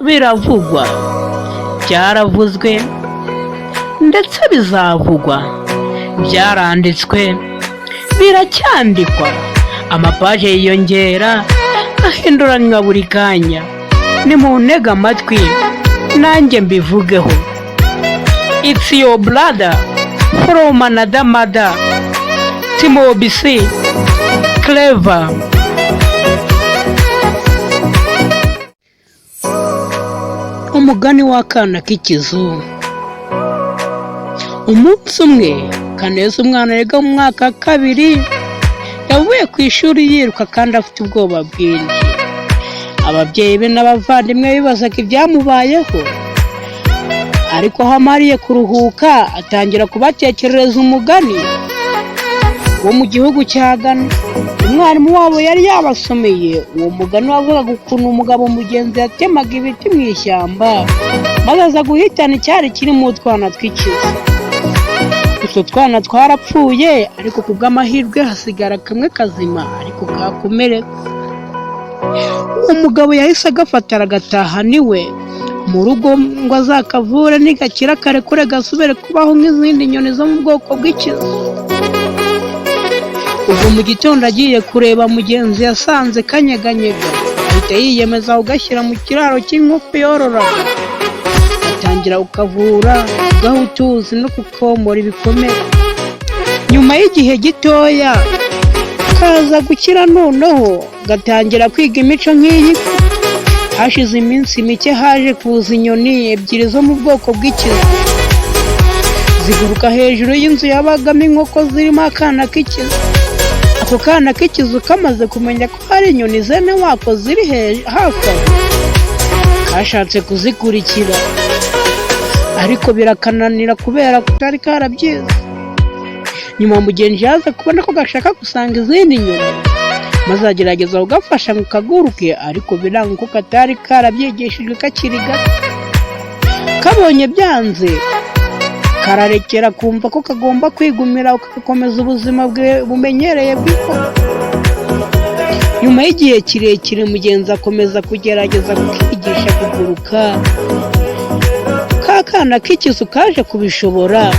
biravugwa, byaravuzwe ndetse bizavugwa, byaranditswe, biracyandikwa, amapaje yiyongera ahinduranywa buri kanya. Nimuntege amatwi nanjye mbivugeho. It's your brother from another mother, Timo BC Clever. Umugani w'akana k'ikizu. Umunsi umwe Kaneza, umwana yiga mu mwaka wa 2, yavuye ku ishuri yiruka kandi afite ubwoba bwinshi. Ababyeyi be n'abavandimwe bibazaga ibyamubayeho, ariko aho amariye kuruhuka atangira kubatekerereza umugani wo mu gihugu cya Ghana. Umwarimu wabo yari yabasomeye uwo mugani wavugaga ukuntu umugabo mugenzi yatemaga ibiti mu ishyamba maze aza guhitana icyari kirimo utwana tw'ikizu. Utwo twana twarapfuye, ariko kubw'amahirwe hasigara kamwe kazima ariko kakomereka. Uwo mugabo yahise agafata aragataha niwe mu rugo ngo azakavure, nigakira karekure gasubire kubaho nk'izindi nyoni zo mu bwoko bw'ikizu. Ubwo mu gitondo agiye kureba mugenzi yasanze kanyeganyega, ahita yiyemeza kugashyira mu kiraro cy'inkoko yororaga, atangira kukavura, gaha utuzi no kukomora ibikomere. Nyuma y'igihe gitoya kaza gukira, noneho gatangira kwiga imico nk'iyi. Hashize iminsi mike haje kuza inyoni ebyiri zo mu bwoko bw'ikizu, ziguruka hejuru y'inzu yabagamo inkoko zirimo akana k'ikizu. Ako kana k'ikizu kamaze kumenya ko hari inyoni zene wako ziri hafi aho, kashatse kuzikurikira ariko birakananira kubera kutari karabyize. Nyuma mugenzi yaza kubona ko gashaka gusanga izindi nyoni, maze agerageza kugafasha ngo kaguruke, ariko biranga ko katari karabyigishijwe kakiri gato. Kabonye byanze, kararekera kumva ko kagomba kwigumira ugakomeza ubuzima bwe bumenyereye bw'inkoko. Nyuma y'igihe kirekire mugenzi akomeza kugerageza kukigisha kuguruka. Kakana k'ikizu kaje kubishobora,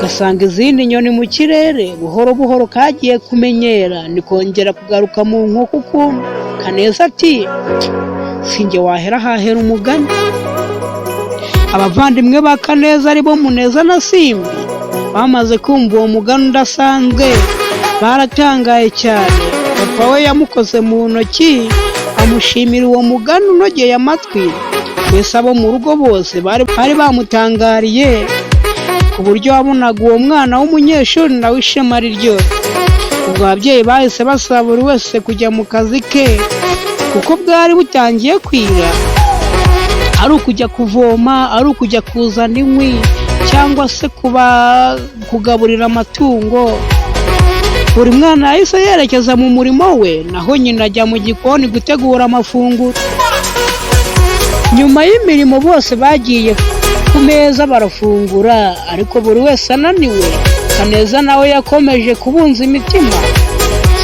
gasanga izindi nyoni mu kirere. Buhoro buhoro kagiye kumenyera, nikongera kugaruka mu nkoko ukuntu. Kaneza ati, sinjye wahera hahera umugani. Abavandimwe ba Kaneza aribo Muneza na Simbi bamaze kumva uwo mugani udasanzwe baratangaye cyane. Papa we yamukoze mu ntoki amushimira uwo mugani unogeye amatwi. Twese abo mu rugo bose bari bamutangariye, ku buryo wabonaga uwo mwana w'umunyeshuri nawe ishema ryose. Ubwo ababyeyi bahise basaba buri wese kujya mu kazi ke, kuko bwari butangiye kwira. Ari ukujya kuvoma, ari ukujya kuzana inkwi, cyangwa se kugaburira amatungo. Buri mwana yahise yerekeza mu murimo we, naho nyina ajya mu gikoni gutegura amafunguro. Nyuma y'imirimo bose bagiye ku meza barafungura, ariko buri wese ananiwe. Kaneza nawe yakomeje kubunza imitima.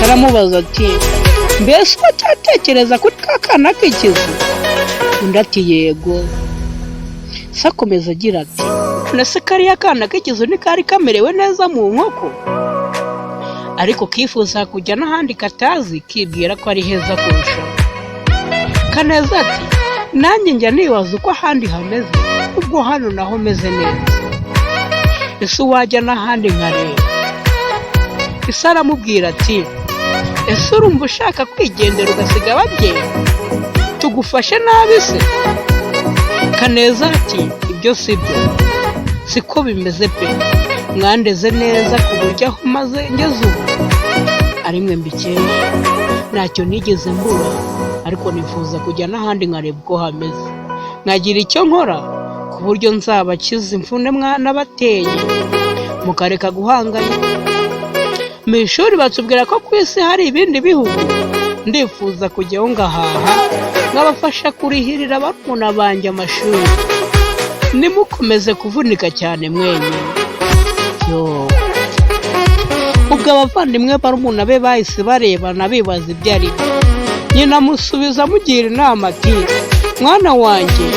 Aramubaza ati, mbese utatekereza kuri kakana k'ikizu? Undi ati, yego. Sakomeza agira ati, nase kariya kana k'ikizu ntikari kamerewe neza mu nkoko, ariko kifuza kujya n'ahandi katazi, kibwira ko ari heza kurusha. Kaneza ati, nanjye njya nibaza uko ahandi hameze, ubwo hano naho meze neza. Ese wajya n'ahandi nkareba? Ese aramubwira ati, ese urumva ushaka kwigendera ugasiga ababyeyi? Tugufashe nabi se? Kaneza ati, ibyo si byo, siko bimeze pe. Mwandeze neza ku buryo aho maze ngeze ubu ari mwe mbikeye. Ntacyo nigeze mbura, ariko nifuza kujya n'ahandi nkareba uko hameze, nkagira icyo nkora ku buryo nzabakiza imvune mwanabateye, mukareka guhangana. Mu ishuri batubwira ko ku isi hari ibindi bihugu, ndifuza kujyaho ngahaha nkabafasha kurihirira barumuna banjye amashuri. Nimukomeze kuvunika cyane mwenyine. Ubwo abavandimwe barumuna be bahise barebana bibaza ibyo ari byo. Nyina amusubiza amugira inama ati, mwana wanjye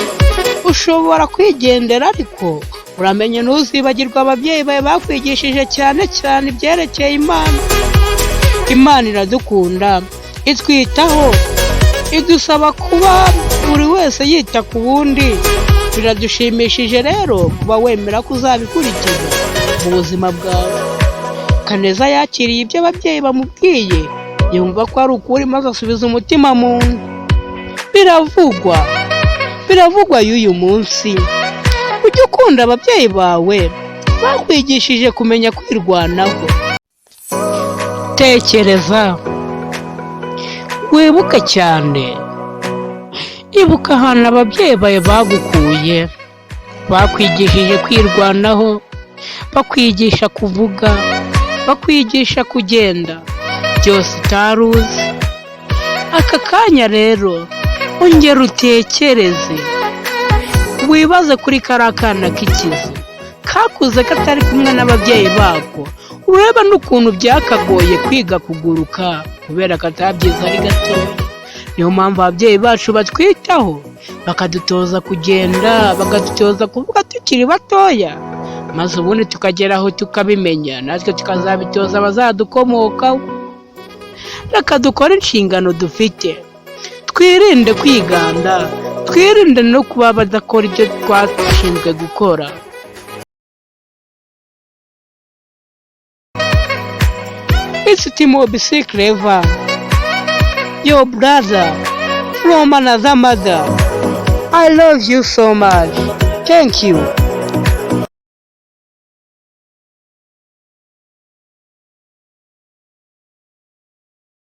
ushobora kwigendera ariko uramenye ntuzibagirwe ababyeyi bawe bakwigishije cyane cyane ibyerekeye Imana. Imana iradukunda, itwitaho, idusaba kuba buri wese yita ku wundi. Biradushimishije rero kuba wemera ko uzabikurikiza mu buzima bwawe. Kaneza yakiriye ibyo ababyeyi bamubwiye, yumva ko ari ukuri maze asubiza umutima mu nda. Biravugwa y'uyu munsi, ujye ukunda ababyeyi bawe bakwigishije kumenya kwirwanaho. Tekereza, wibuke cyane, ibuka ahantu ababyeyi bawe bagukuye, bakwigishije kwirwanaho, bakwigisha kuvuga, bakwigisha kugenda, byose utari uzi. Aka kanya rero ongera utekereze, wibaze kuri kariya kana k'ikizu kakuze katari kumwe n'ababyeyi bako, ureba n'ukuntu byakagoye kwiga kuguruka kubera katabyize ari gatoya. Niyo mpamvu ababyeyi bacu batwitaho, bakadutoza kugenda, bakadutoza kuvuga tukiri batoya, maze ubundi tukageraho tukabimenya, natwe tukazabitoza abazadukomokaho. Reka dukore inshingano dufite, twirinde kwiganda, twirinde no kuba badakora ibyo twashinzwe gukora. It's Timo BC Clever, your brother from another mother. I love you so much. Thank you.